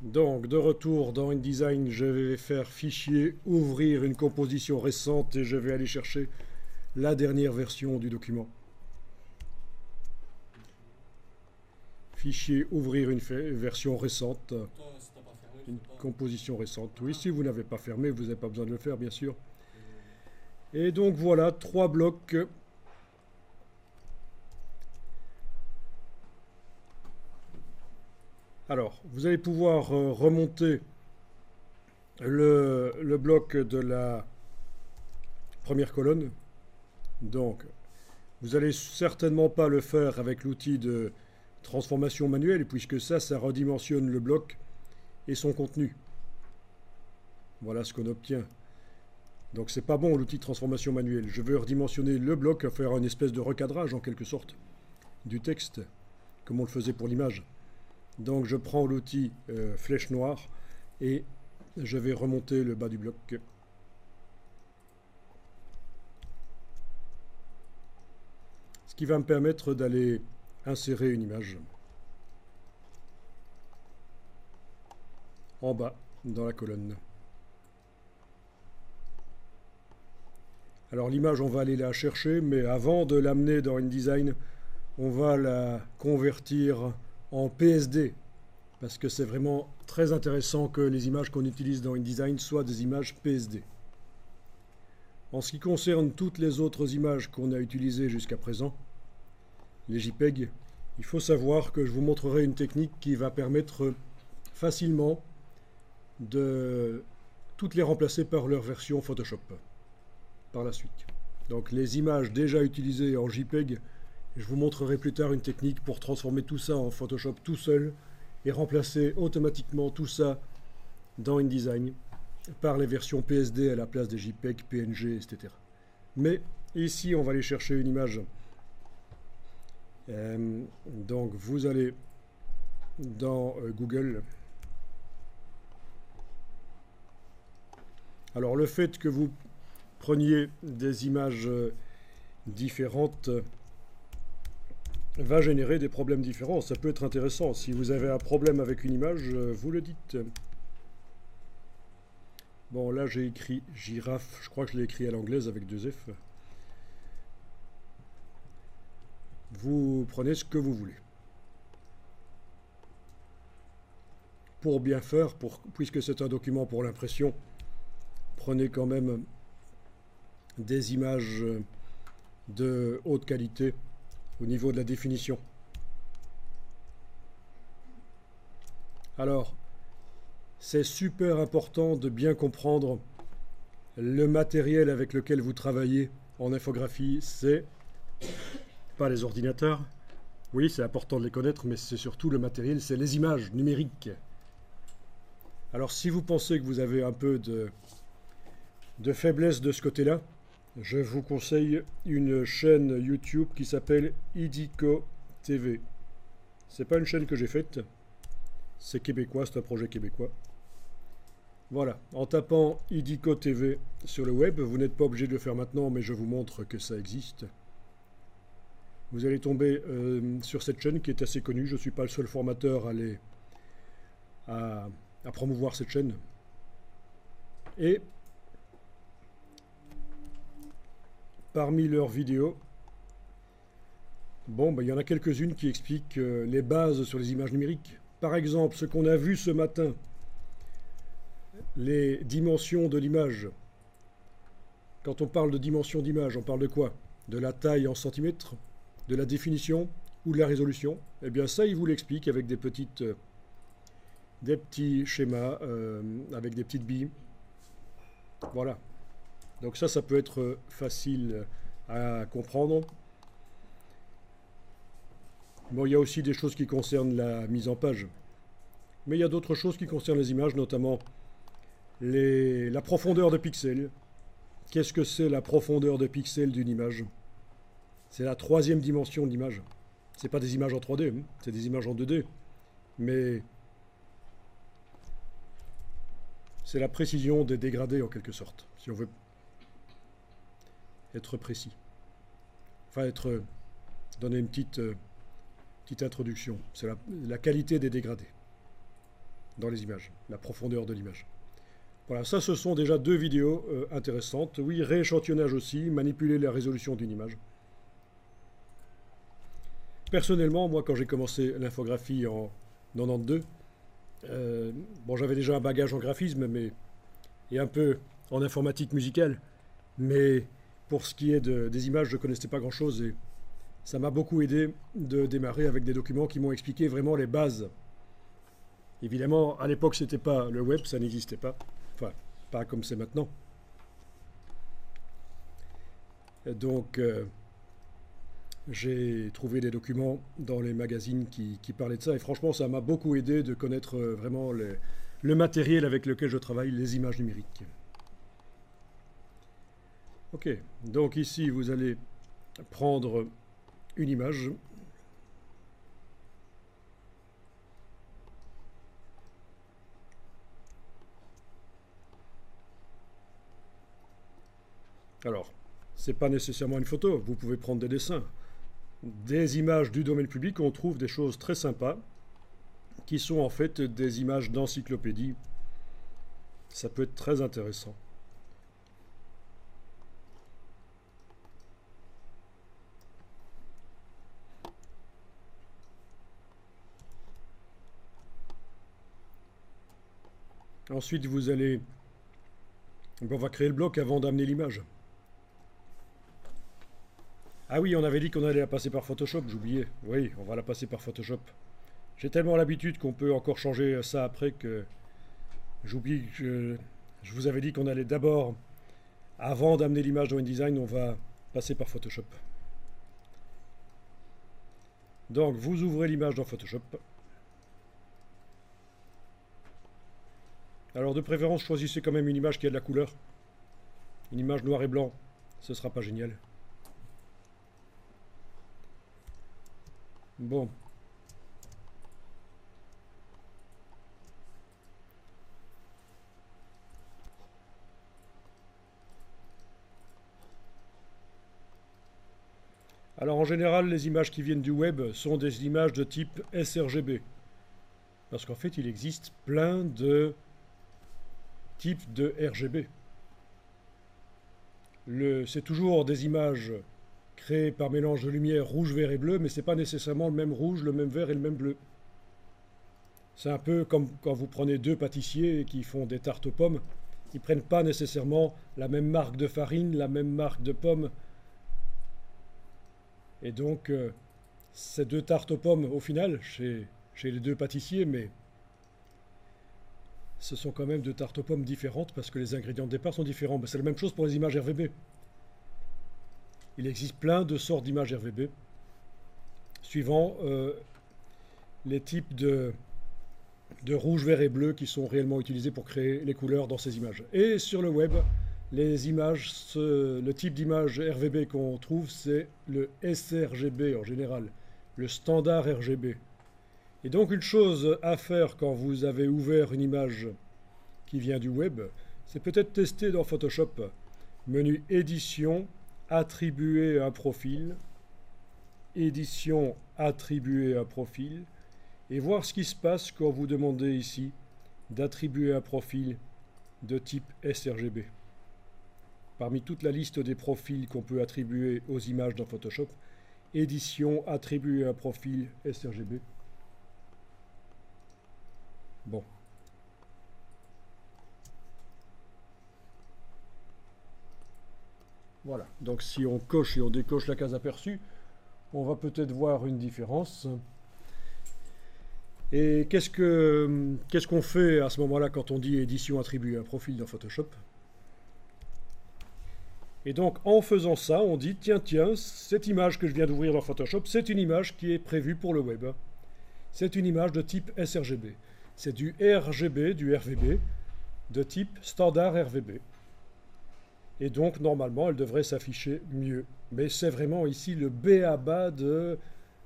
Donc, de retour dans InDesign, je vais faire fichier, ouvrir une composition récente et je vais aller chercher la dernière version du document. Fichier, ouvrir une version récente, une composition récente. Oui, si vous n'avez pas fermé, vous n'avez pas besoin de le faire, bien sûr. Et donc voilà, 3 blocs. Alors, vous allez pouvoir remonter le bloc de la première colonne. Donc, vous n'allez certainement pas le faire avec l'outil de transformation manuelle, puisque ça redimensionne le bloc et son contenu. Voilà ce qu'on obtient. Donc c'est pas bon l'outil de transformation manuelle. Je veux redimensionner le bloc, faire une espèce de recadrage en quelque sorte du texte, comme on le faisait pour l'image. Donc je prends l'outil flèche noire et je vais remonter le bas du bloc. Ce qui va me permettre d'aller insérer une image en bas dans la colonne. Alors l'image, on va aller la chercher, mais avant de l'amener dans InDesign, on va la convertir en PSD, parce que c'est vraiment très intéressant que les images qu'on utilise dans InDesign soient des images PSD. En ce qui concerne toutes les autres images qu'on a utilisées jusqu'à présent, les JPEG, il faut savoir que je vous montrerai une technique qui va permettre facilement de toutes les remplacer par leur version Photoshop par la suite. Donc les images déjà utilisées en JPEG, je vous montrerai plus tard une technique pour transformer tout ça en Photoshop tout seul et remplacer automatiquement tout ça dans InDesign par les versions PSD à la place des JPEG, PNG, etc. Mais ici, on va aller chercher une image. Donc vous allez dans Google. Alors le fait que vous preniez des images différentes va générer des problèmes différents. Ça peut être intéressant. Si vous avez un problème avec une image, vous le dites. Bon, là j'ai écrit girafe. Je crois que je l'ai écrit à l'anglaise avec 2 F. Vous prenez ce que vous voulez. Pour bien faire, puisque c'est un document pour l'impression, prenez quand même des images de haute qualité au niveau de la définition. Alors, c'est super important de bien comprendre le matériel avec lequel vous travaillez en infographie. C'est pas les ordinateurs. Oui, c'est important de les connaître, mais c'est surtout le matériel, c'est les images numériques. Alors, si vous pensez que vous avez un peu de faiblesse de ce côté-là, je vous conseille une chaîne YouTube qui s'appelle Idico TV. C'est pas une chaîne que j'ai faite, c'est québécois, c'est un projet québécois. Voilà, en tapant Idico TV sur le web, vous n'êtes pas obligé de le faire maintenant, mais je vous montre que ça existe. Vous allez tomber sur cette chaîne qui est assez connue. Je ne suis pas le seul formateur à promouvoir cette chaîne. Et parmi leurs vidéos, bon, il y en a quelques-unes qui expliquent les bases sur les images numériques. Par exemple, ce qu'on a vu ce matin, les dimensions de l'image. Quand on parle de dimension d'image, on parle de quoi? De la taille en centimètres, de la définition ou de la résolution? Eh bien ça, il vous l'explique avec des petits schémas, avec des petites billes. Voilà. Donc ça peut être facile à comprendre. Bon, il y a aussi des choses qui concernent la mise en page. Mais il y a d'autres choses qui concernent les images, notamment la profondeur de pixels. Qu'est-ce que c'est la profondeur de pixels d'une image? C'est la 3e dimension de l'image. Ce n'est pas des images en 3D, hein, c'est des images en 2D. Mais c'est la précision des dégradés en quelque sorte, si on veut être précis. Enfin, donner une petite introduction. C'est la qualité des dégradés. dans les images, la profondeur de l'image. Voilà, ça ce sont déjà deux vidéos intéressantes. Oui, rééchantillonnage aussi, manipuler la résolution d'une image. Personnellement, moi quand j'ai commencé l'infographie en 92, bon j'avais déjà un bagage en graphisme et un peu en informatique musicale, mais pour ce qui est des images, je ne connaissais pas grand-chose et ça m'a beaucoup aidé de démarrer avec des documents qui m'ont expliqué vraiment les bases. Évidemment, à l'époque, c'était pas le web, ça n'existait pas. Enfin, pas comme c'est maintenant. Donc, j'ai trouvé des documents dans les magazines qui parlaient de ça. Et franchement, ça m'a beaucoup aidé de connaître vraiment le matériel avec lequel je travaille, les images numériques. Ok, donc ici, vous allez prendre une image. Alors, c'est pas nécessairement une photo, vous pouvez prendre des dessins. Des images du domaine public, on trouve des choses très sympas, qui sont en fait des images d'encyclopédie. Ça peut être très intéressant. Ensuite, vous allez... On va créer le bloc avant d'amener l'image. Ah oui, on avait dit qu'on allait la passer par Photoshop, j'oubliais. Oui, on va la passer par Photoshop. J'ai tellement l'habitude qu'on peut encore changer ça après que j'oublie que je vous avais dit qu'on allait d'abord, avant d'amener l'image dans InDesign, on va passer par Photoshop. Donc, vous ouvrez l'image dans Photoshop. Alors, de préférence, choisissez quand même une image qui a de la couleur. Une image noir et blanc, ce sera pas génial. Bon. Alors en général, les images qui viennent du web sont des images de type sRGB. Parce qu'en fait, il existe plein de types de RGB. C'est toujours des images créées par mélange de lumière rouge, vert et bleu, mais ce n'est pas nécessairement le même rouge, le même vert et le même bleu. C'est un peu comme quand vous prenez deux pâtissiers qui font des tartes aux pommes. Ils ne prennent pas nécessairement la même marque de farine, la même marque de pommes. Et donc, ces deux tartes aux pommes, au final, chez les deux pâtissiers, mais ce sont quand même deux tartes aux pommes différentes parce que les ingrédients de départ sont différents. C'est la même chose pour les images RVB. Il existe plein de sortes d'images RVB, suivant les types de rouge, vert et bleu qui sont réellement utilisés pour créer les couleurs dans ces images. Et sur le web, les images, le type d'image RVB qu'on trouve, c'est le sRGB en général, le standard RGB. Et donc une chose à faire quand vous avez ouvert une image qui vient du web, c'est peut-être tester dans Photoshop, menu édition, attribuer un profil, édition, attribuer un profil, et voir ce qui se passe quand vous demandez ici d'attribuer un profil de type sRGB. Parmi toute la liste des profils qu'on peut attribuer aux images dans Photoshop, édition, attribuer un profil sRGB. Bon. Voilà, donc si on coche et on décoche la case aperçue, on va peut-être voir une différence. Et qu'est-ce qu'on fait à ce moment-là quand on dit édition attribuer un profil dans Photoshop? Et donc en faisant ça, on dit tiens, cette image que je viens d'ouvrir dans Photoshop, c'est une image qui est prévue pour le web. C'est une image de type sRGB. C'est du RGB, du RVB, de type standard RVB. Et donc, normalement, elle devrait s'afficher mieux. Mais c'est vraiment ici le b.a.-ba de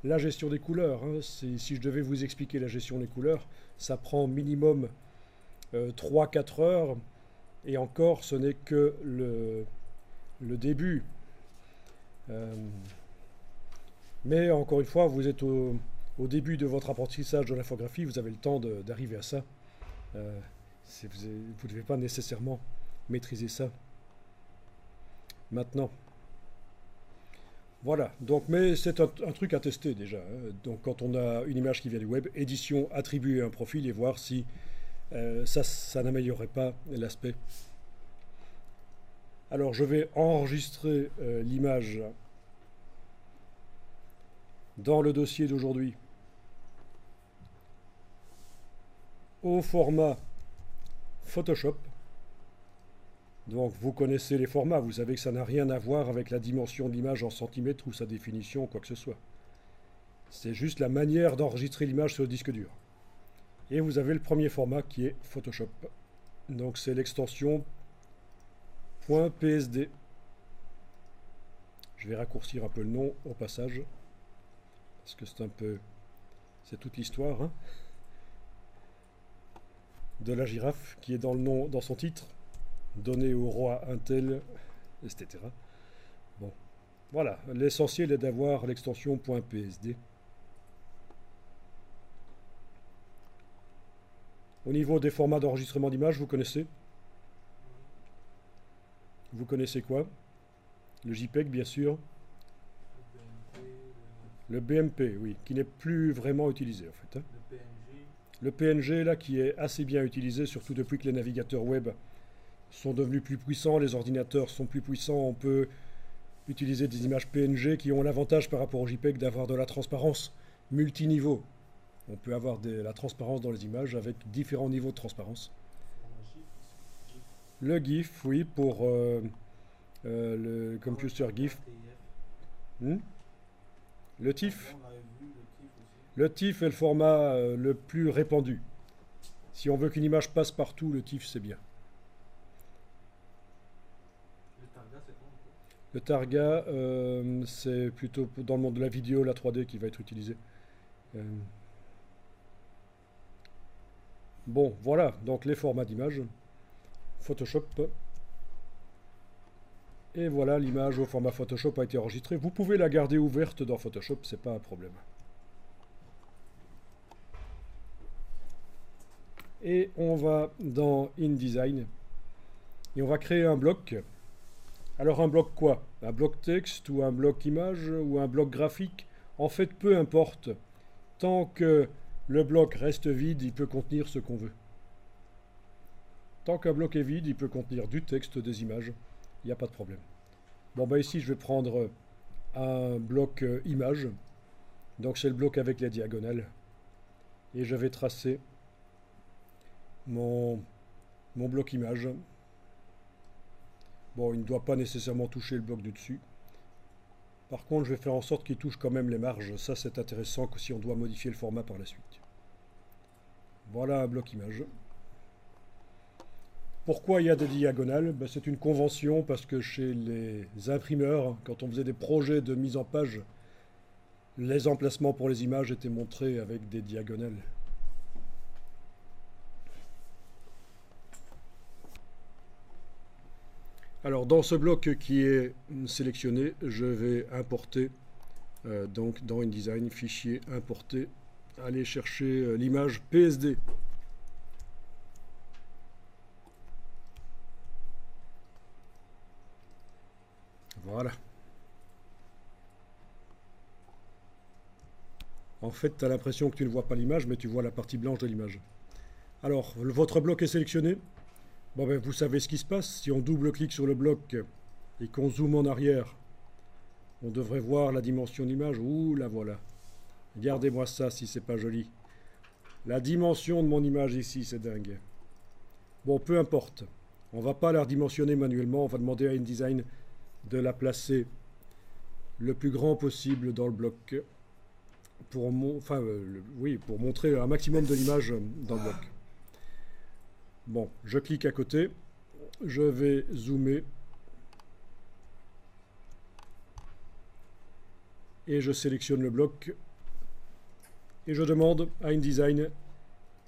la gestion des couleurs. Si je devais vous expliquer la gestion des couleurs, ça prend minimum 3-4 heures. Et encore, ce n'est que le début. Mais encore une fois, vous êtes au début de votre apprentissage de l'infographie, vous avez le temps d'arriver à ça. Euh, vous ne devez pas nécessairement maîtriser ça maintenant. Voilà, donc, mais c'est un truc à tester déjà, hein. Donc quand on a une image qui vient du web, édition, attribuer un profil et voir si ça n'améliorerait pas l'aspect. Alors je vais enregistrer l'image dans le dossier d'aujourd'hui au format Photoshop. Donc vous connaissez les formats, vous savez que ça n'a rien à voir avec la dimension de l'image en centimètres ou sa définition ou quoi que ce soit. C'est juste la manière d'enregistrer l'image sur le disque dur. Et vous avez le premier format qui est Photoshop. Donc c'est l'extension .psd. Je vais raccourcir un peu le nom au passage, parce que c'est toute l'histoire, hein, de la girafe qui est dans le nom, dans son titre, donné au roi un tel, etc. Bon, voilà, l'essentiel est d'avoir l'extension .psd. Au niveau des formats d'enregistrement d'image, vous connaissez? Vous connaissez quoi? Le JPEG, bien sûr. Le BMP, oui, qui n'est plus vraiment utilisé en fait, hein. Le PNG, là, qui est assez bien utilisé, surtout depuis que les navigateurs web sont devenus plus puissants, les ordinateurs sont plus puissants, on peut utiliser des images PNG qui ont l'avantage par rapport au JPEG d'avoir de la transparence multiniveau. On peut avoir la transparence dans les images avec différents niveaux de transparence. Le GIF, oui, pour le computer GIF. Le TIFF. Le TIFF est le format le plus répandu. Si on veut qu'une image passe partout, le TIFF c'est bien. Le Targa, c'est plutôt dans le monde de la vidéo, la 3D qui va être utilisé. Bon, voilà, donc les formats d'image. Photoshop. Et voilà, l'image au format Photoshop a été enregistrée. Vous pouvez la garder ouverte dans Photoshop, c'est pas un problème. Et on va dans InDesign et on va créer un bloc. Alors un bloc quoi? Un bloc texte ou un bloc image ou un bloc graphique? En fait, peu importe. Tant que le bloc reste vide, il peut contenir ce qu'on veut. Tant qu'un bloc est vide, il peut contenir du texte, des images. Il n'y a pas de problème. Bon, bah ici, je vais prendre un bloc image. Donc c'est le bloc avec les diagonales. Et je vais tracer mon bloc image. Bon, il ne doit pas nécessairement toucher le bloc du dessus. Par contre, je vais faire en sorte qu'il touche quand même les marges. Ça, c'est intéressant que si on doit modifier le format par la suite. Voilà un bloc image. Pourquoi il y a des diagonales? Ben, c'est une convention parce que chez les imprimeurs, quand on faisait des projets de mise en page, les emplacements pour les images étaient montrés avec des diagonales. Alors dans ce bloc qui est sélectionné, je vais importer donc dans InDesign, fichier importer, aller chercher l'image PSD. Voilà. En fait, tu as l'impression que tu ne vois pas l'image, mais tu vois la partie blanche de l'image. Alors, votre bloc est sélectionné. Bon, ben, vous savez ce qui se passe. Si on double-clique sur le bloc et qu'on zoome en arrière, on devrait voir la dimension d'image. Ouh, la voilà. Regardez-moi ça si c'est pas joli. La dimension de mon image ici, c'est dingue. Bon, peu importe. On va pas la redimensionner manuellement. On va demander à InDesign de la placer le plus grand possible dans le bloc pour, pour montrer un maximum de l'image dans le bloc. Bon, je clique à côté, je vais zoomer et je sélectionne le bloc et je demande à InDesign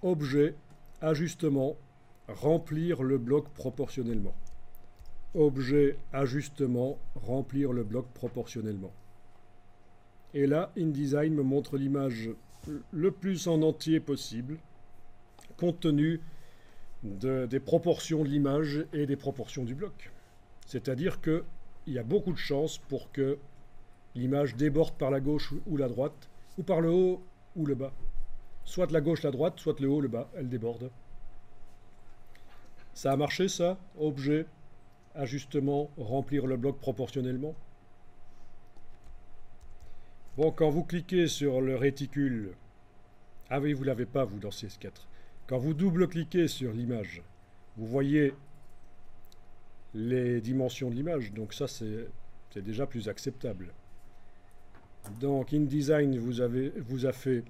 objet, ajustement, remplir le bloc proportionnellement. Objet, ajustement, remplir le bloc proportionnellement. Et là, InDesign me montre l'image le plus en entier possible, compte tenu des proportions de l'image et des proportions du bloc. C'est-à-dire qu'il y a beaucoup de chances pour que l'image déborde par la gauche ou la droite, ou par le haut ou le bas. Soit la gauche, la droite, soit le haut, le bas, elle déborde. Ça a marché ça? Objet, ajustement, remplir le bloc proportionnellement. Bon, quand vous cliquez sur le réticule, ah oui, vous ne l'avez pas, vous, dans CS4. Quand vous double-cliquez sur l'image, vous voyez les dimensions de l'image, donc ça, c'est déjà plus acceptable. Donc, InDesign vous a fait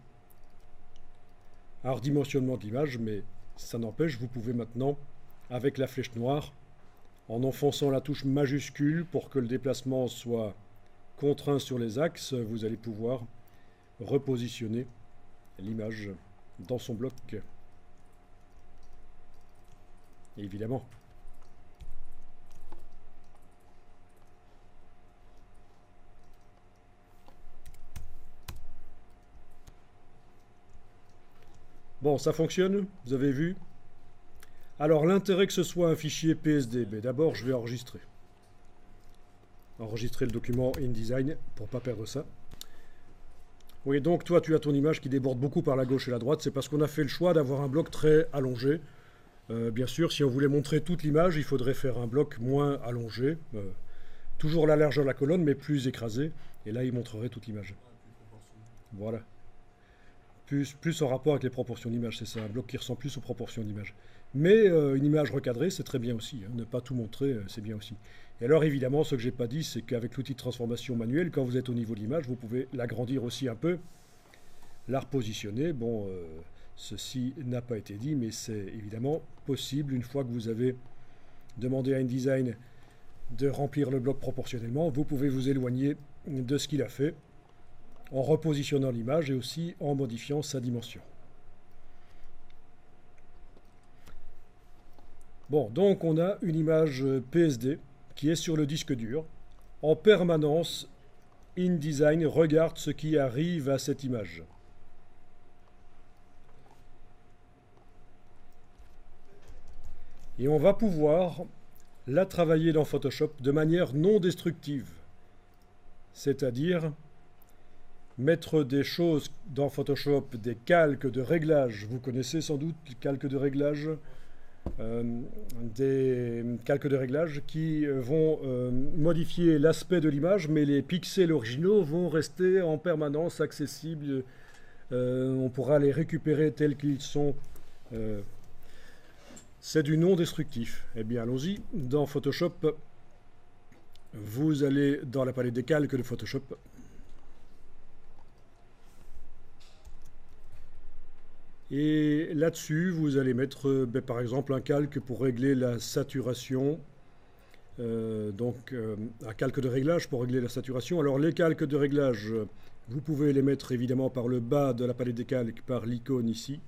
un redimensionnement de l'image, mais ça n'empêche, vous pouvez maintenant, avec la flèche noire, en enfonçant la touche majuscule pour que le déplacement soit contraint sur les axes, vous allez pouvoir repositionner l'image dans son bloc. Évidemment. Bon, ça fonctionne, vous avez vu. Alors, l'intérêt que ce soit un fichier PSD, mais d'abord, je vais enregistrer. Enregistrer le document InDesign pour ne pas perdre ça. Oui, donc toi, tu as ton image qui déborde beaucoup par la gauche et la droite. C'est parce qu'on a fait le choix d'avoir un bloc très allongé. Bien sûr, si on voulait montrer toute l'image, il faudrait faire un bloc moins allongé. Toujours la largeur de la colonne, mais plus écrasé. Et là, il montrerait toute l'image. Voilà. Plus en rapport avec les proportions d'image, c'est ça, un bloc qui ressemble plus aux proportions d'image. Mais une image recadrée, c'est très bien aussi. Hein. Ne pas tout montrer, c'est bien aussi. Et alors évidemment, ce que j'ai pas dit, c'est qu'avec l'outil de transformation manuelle, quand vous êtes au niveau de l'image, vous pouvez l'agrandir aussi un peu, la repositionner. Bon, ceci n'a pas été dit, mais c'est évidemment possible une fois que vous avez demandé à InDesign de remplir le bloc proportionnellement. Vous pouvez vous éloigner de ce qu'il a fait en repositionnant l'image et aussi en modifiant sa dimension. Bon, donc on a une image PSD qui est sur le disque dur. En permanence, InDesign regarde ce qui arrive à cette image. Et on va pouvoir la travailler dans Photoshop de manière non destructive. C'est-à-dire mettre des choses dans Photoshop, des calques de réglage. Vous connaissez sans doute les calques de réglage, des calques de réglage qui vont modifier l'aspect de l'image, mais les pixels originaux vont rester en permanence accessibles. On pourra les récupérer tels qu'ils sont. C'est du non destructif. Eh bien, allons-y. Dans Photoshop, vous allez dans la palette des calques de Photoshop. Et là-dessus, vous allez mettre, par exemple, un calque pour régler la saturation. Un calque de réglage pour régler la saturation. Alors, les calques de réglage, vous pouvez les mettre évidemment par le bas de la palette des calques, par l'icône ici.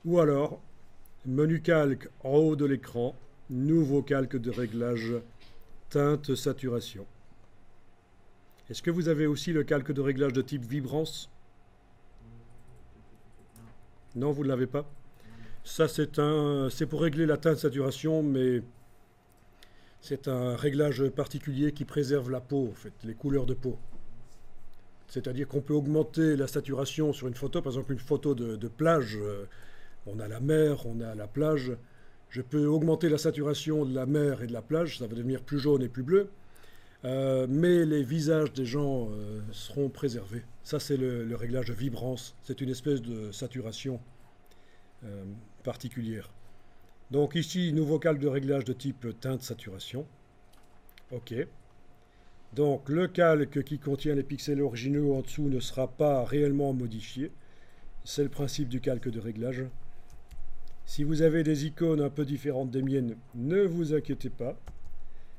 Ou alors, menu calque en haut de l'écran, nouveau calque de réglage, teinte, saturation. Est-ce que vous avez aussi le calque de réglage de type vibrance ? Non, vous ne l'avez pas. Ça, c'est pour régler la teinte saturation, mais c'est un réglage particulier qui préserve la peau, en fait, les couleurs de peau. C'est-à-dire qu'on peut augmenter la saturation sur une photo, par exemple une photo de plage. On a la mer, on a la plage. Je peux augmenter la saturation de la mer et de la plage, ça va devenir plus jaune et plus bleu. Mais les visages des gens seront préservés. Ça, c'est le réglage de vibrance. C'est une espèce de saturation particulière. Donc ici, nouveau calque de réglage de type teinte saturation. OK. Donc le calque qui contient les pixels originaux en dessous ne sera pas réellement modifié. C'est le principe du calque de réglage. Si vous avez des icônes un peu différentes des miennes, ne vous inquiétez pas.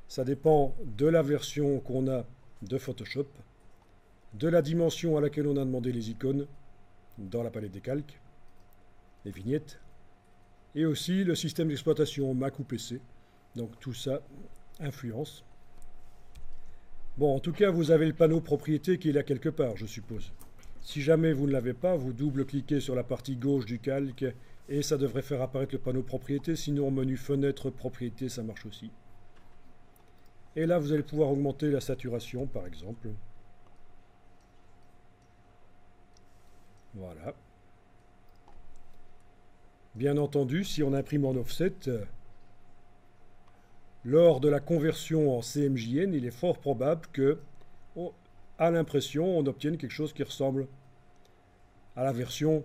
Ça dépend de la version qu'on a de Photoshop, de la dimension à laquelle on a demandé les icônes dans la palette des calques, les vignettes, et aussi le système d'exploitation Mac ou PC. Donc tout ça influence. Bon, en tout cas, vous avez le panneau propriété qui est là quelque part, je suppose. Si jamais vous ne l'avez pas, vous double-cliquez sur la partie gauche du calque et ça devrait faire apparaître le panneau propriété. Sinon, au menu fenêtre propriété, ça marche aussi. Et là, vous allez pouvoir augmenter la saturation, par exemple. Voilà. Bien entendu, si on imprime en offset, lors de la conversion en CMJN, il est fort probable que, à l'impression, on obtienne quelque chose qui ressemble à la version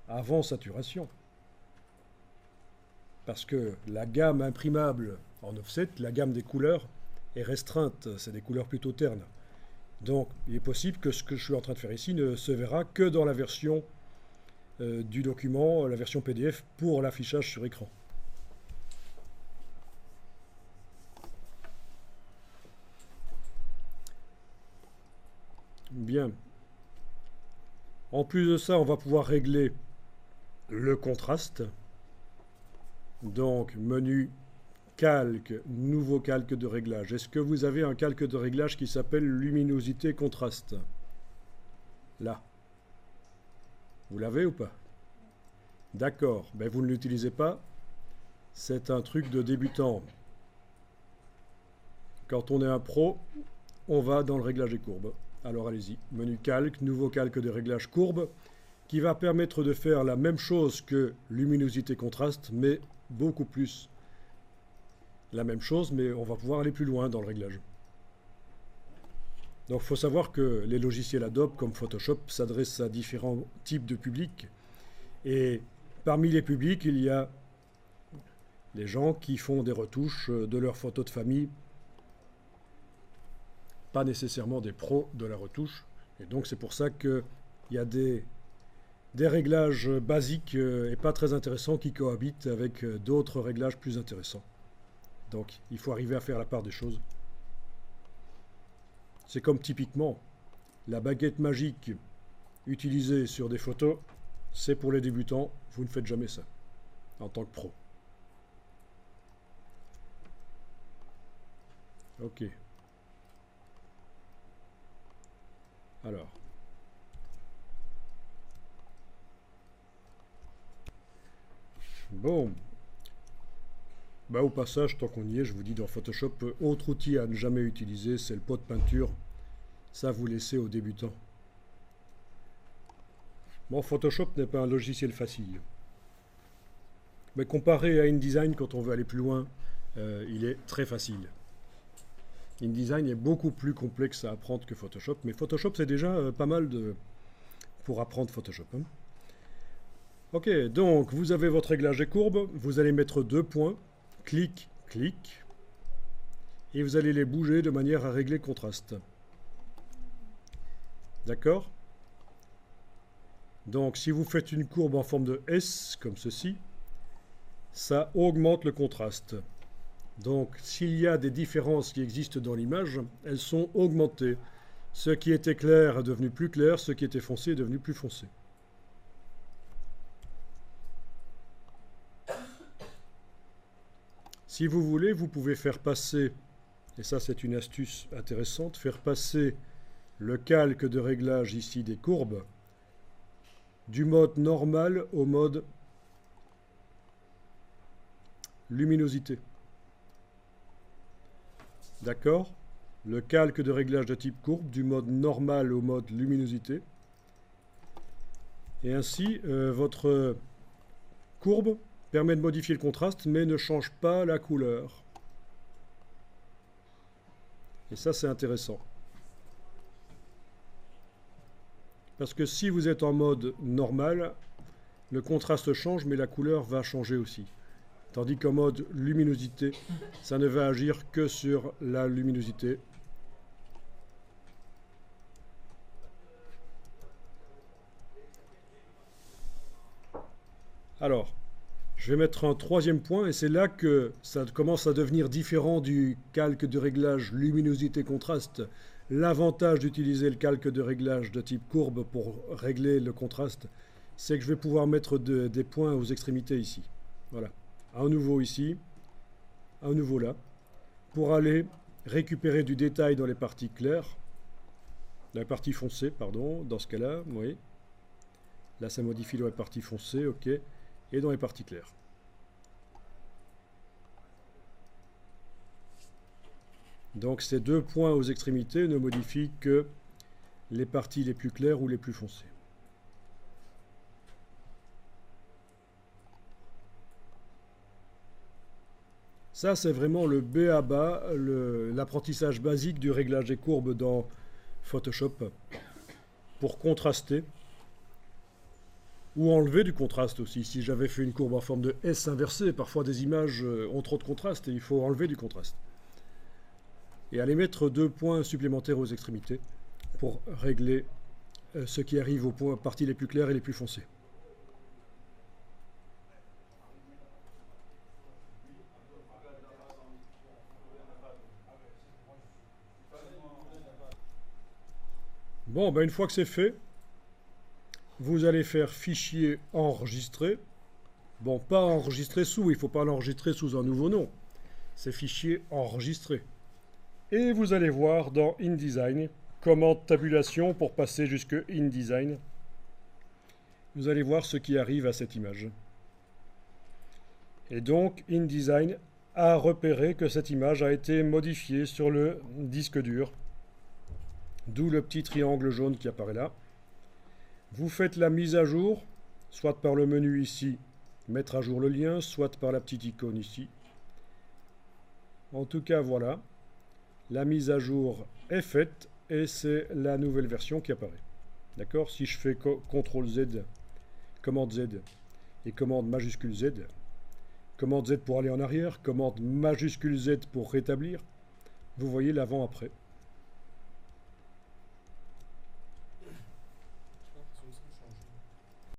avant saturation. Parce que la gamme imprimable en offset, la gamme des couleurs, est restreinte. C'est des couleurs plutôt ternes. Donc, il est possible que ce que je suis en train de faire ici ne se verra que dans la version du document, la version PDF pour l'affichage sur écran. Bien. En plus de ça, on va pouvoir régler le contraste. Donc, menu calque, nouveau calque de réglage. Est-ce que vous avez un calque de réglage qui s'appelle luminosité contraste? Là. Vous l'avez ou pas? D'accord. Ben, vous ne l'utilisez pas. C'est un truc de débutant. Quand on est un pro, on va dans le réglage des courbes. Alors allez-y. Menu calque, nouveau calque de réglage courbe, qui va permettre de faire la même chose que luminosité contraste, mais beaucoup plus. La même chose, mais on va pouvoir aller plus loin dans le réglage. Donc il faut savoir que les logiciels Adobe comme Photoshop s'adressent à différents types de publics. Et parmi les publics, il y a les gens qui font des retouches de leurs photos de famille, pas nécessairement des pros de la retouche. Et donc c'est pour ça qu'il y a des réglages basiques et pas très intéressants qui cohabitent avec d'autres réglages plus intéressants. Donc il faut arriver à faire la part des choses. C'est comme typiquement la baguette magique utilisée sur des photos, c'est pour les débutants, vous ne faites jamais ça en tant que pro. Ok. Alors. Bon. Bah, au passage, tant qu'on y est, je vous dis dans Photoshop, autre outil à ne jamais utiliser, c'est le pot de peinture. Ça, vous laissez aux débutants. Bon, Photoshop n'est pas un logiciel facile. Mais comparé à InDesign, quand on veut aller plus loin, il est très facile. InDesign est beaucoup plus complexe à apprendre que Photoshop, mais Photoshop, c'est déjà pas mal pour apprendre Photoshop. Hein. Ok, donc vous avez votre réglage des courbes, vous allez mettre 2 points, clic, clic, et vous allez les bouger de manière à régler le contraste. D'accord? Donc si vous faites une courbe en forme de S, comme ceci, ça augmente le contraste. Donc s'il y a des différences qui existent dans l'image, elles sont augmentées. Ce qui était clair est devenu plus clair, ce qui était foncé est devenu plus foncé. Si vous voulez, vous pouvez faire passer, et ça c'est une astuce intéressante, faire passer le calque de réglage ici des courbes du mode normal au mode luminosité. D'accord? Le calque de réglage de type courbe du mode normal au mode luminosité. Et ainsi, votre courbe permet de modifier le contraste, mais ne change pas la couleur. Et ça, c'est intéressant. Parce que si vous êtes en mode normal, le contraste change, mais la couleur va changer aussi. Tandis qu'en mode luminosité, ça ne va agir que sur la luminosité. Alors, je vais mettre un 3e point, et c'est là que ça commence à devenir différent du calque de réglage luminosité-contraste. L'avantage d'utiliser le calque de réglage de type courbe pour régler le contraste, c'est que je vais pouvoir mettre des points aux extrémités ici. Voilà. Un nouveau ici, un nouveau là, pour aller récupérer du détail dans les parties claires la partie foncée, pardon, dans ce cas-là, oui. Là, ça modifie dans les parties foncées, ok, et dans les parties claires. Donc ces deux points aux extrémités ne modifient que les parties les plus claires ou les plus foncées. Ça, c'est vraiment le B à bas, l'apprentissage basique du réglage des courbes dans Photoshop pour contraster ou enlever du contraste aussi. Si j'avais fait une courbe en forme de S inversée, parfois des images ont trop de contraste et il faut enlever du contraste. Et aller mettre deux points supplémentaires aux extrémités pour régler ce qui arrive aux parties les plus claires et les plus foncées. Bon, ben une fois que c'est fait, vous allez faire fichier enregistré. Bon, pas enregistré sous, il ne faut pas l'enregistrer sous un nouveau nom. C'est fichier enregistré. Et vous allez voir dans InDesign, commande tabulation pour passer jusque InDesign. Vous allez voir ce qui arrive à cette image. Et donc, InDesign a repéré que cette image a été modifiée sur le disque dur. D'où le petit triangle jaune qui apparaît là. Vous faites la mise à jour, soit par le menu ici, mettre à jour le lien, soit par la petite icône ici. En tout cas, voilà. La mise à jour est faite et c'est la nouvelle version qui apparaît. D'accord? Si je fais CTRL Z, commande Z et commande majuscule Z, commande Z pour aller en arrière, commande majuscule Z pour rétablir, vous voyez l'avant-après.